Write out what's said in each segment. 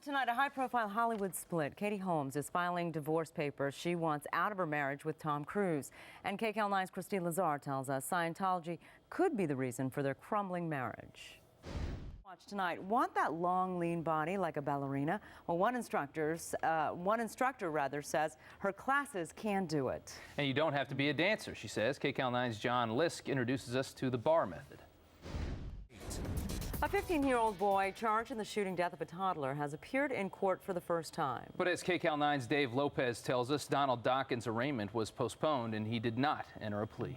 Tonight, a high-profile Hollywood split. Katie Holmes is filing divorce papers she wants out of her marriage with Tom Cruise. And KCAL9's Christine Lazar tells us Scientology could be the reason for their crumbling marriage. Watch tonight. Want that long, lean body like a ballerina? Well, one instructor says her classes can do it. And you don't have to be a dancer, she says. KCAL9's John Lisk introduces us to the bar method. A 15-year-old boy charged in the shooting death of a toddler has appeared in court for the first time. But as KCAL9's Dave Lopez tells us, Donald Dawkins' arraignment was postponed and he did not enter a plea.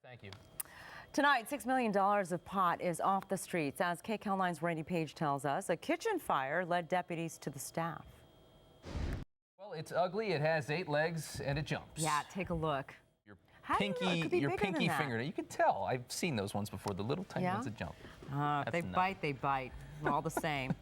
Thank you. Tonight, $6 million of pot is off the streets. As KCAL9's Randy Page tells us, a kitchen fire led deputies to the staff. Well, it's ugly, it has 8 legs, and it jumps. Yeah, take a look. Your pinky finger. You can tell. I've seen those ones before, the little tiny ones that jump. If they bite, they bite. All the same.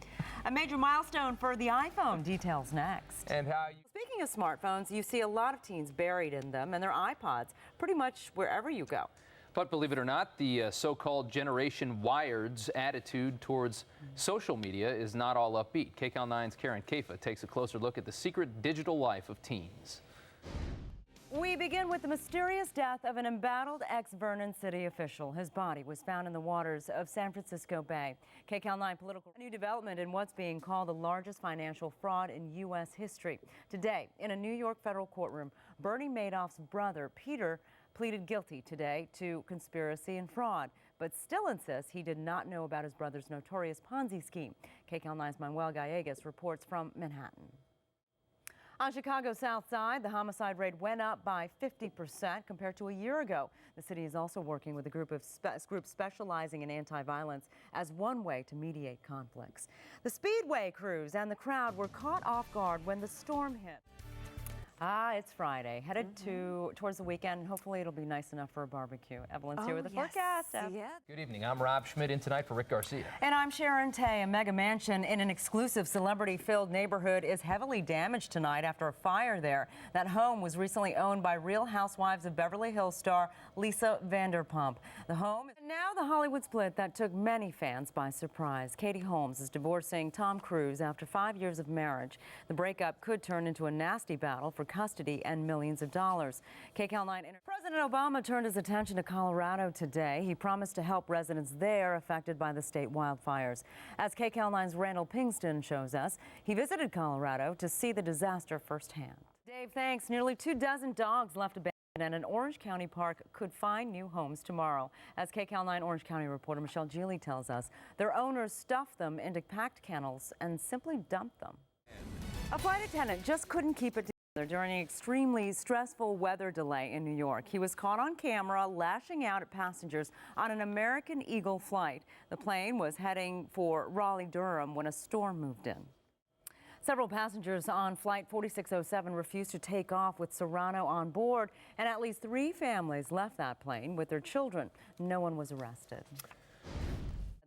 A major milestone for the iPhone. Details next. And how Speaking of smartphones, you see a lot of teens buried in them and their iPods pretty much wherever you go. But believe it or not, the so-called Generation Wired's attitude towards social media is not all upbeat. KCAL9's Karen Kafa takes a closer look at the secret digital life of teens. We begin with the mysterious death of an embattled ex-Vernon city official. His body was found in the waters of San Francisco Bay. KCAL9 political. A new development in what's being called the largest financial fraud in U.S. history. Today, in a New York federal courtroom, Bernie Madoff's brother, Peter, pleaded guilty today to conspiracy and fraud, but still insists he did not know about his brother's notorious Ponzi scheme. KCAL9's Manuel Gallegas reports from Manhattan. On Chicago's South Side, the homicide rate went up by 50% compared to a year ago. The city is also working with a group specializing in anti-violence as one way to mediate conflicts. The Speedway crews and the crowd were caught off guard when the storm hit. It's Friday, headed towards the weekend. Hopefully it'll be nice enough for a barbecue. Evelyn's here with the forecast. Good evening. I'm Rob Schmidt in tonight for Rick Garcia. And I'm Sharon Tay. A mega mansion in an exclusive celebrity-filled neighborhood is heavily damaged tonight after a fire there. That home was recently owned by Real Housewives of Beverly Hills star Lisa Vanderpump. The home and now the Hollywood split that took many fans by surprise. Katie Holmes is divorcing Tom Cruise after 5 years of marriage. The breakup could turn into a nasty battle for custody and millions of dollars. KCAL9. President Obama turned his attention to Colorado today. He promised to help residents there affected by the state wildfires. As KCAL9's Randall Pingston shows us, he visited Colorado to see the disaster firsthand. Dave, thanks. Nearly 24 dogs left abandoned and an Orange County park could find new homes tomorrow. As KCAL9 Orange County reporter Michelle Geely tells us, their owners stuffed them into packed kennels and simply dumped them. A flight attendant just couldn't keep it together during an extremely stressful weather delay in New York. He was caught on camera lashing out at passengers on an American Eagle flight. The plane was heading for Raleigh-Durham when a storm moved in. Several passengers on Flight 4607 refused to take off with Serrano on board, and at least 3 families left that plane with their children. No one was arrested.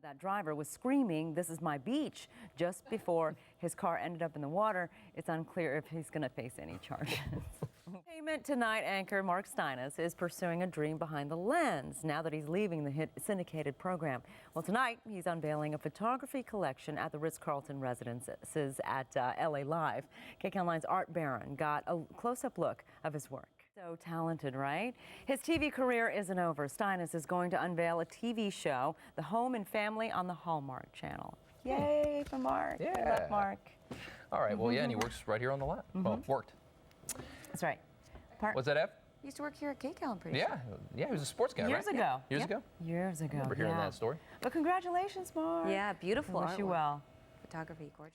That driver was screaming, "This is my beach," just before his car ended up in the water. It's unclear if he's going to face any charges. Entertainment Tonight anchor Mark Steinis is pursuing a dream behind the lens now that he's leaving the hit syndicated program. Well, tonight he's unveiling a photography collection at the Ritz-Carlton residences at LA Live. KCAL9's Art Barron got a close-up look of his work. So talented, right? His TV career isn't over. Steinis is going to unveil a TV show, The Home and Family, on the Hallmark Channel. Yay for Mark. Yeah. We love Mark. All right. Well, yeah, and he works right here on the lot. Well, worked. That's right. What's that, Ev? He used to work here at KCAL, I'm pretty Yeah. sure. Yeah, he was a sports guy, Years right? ago. Years ago? Years ago. I remember hearing that story. But congratulations, Mark. Yeah, beautiful I wish you well. Photography, gorgeous.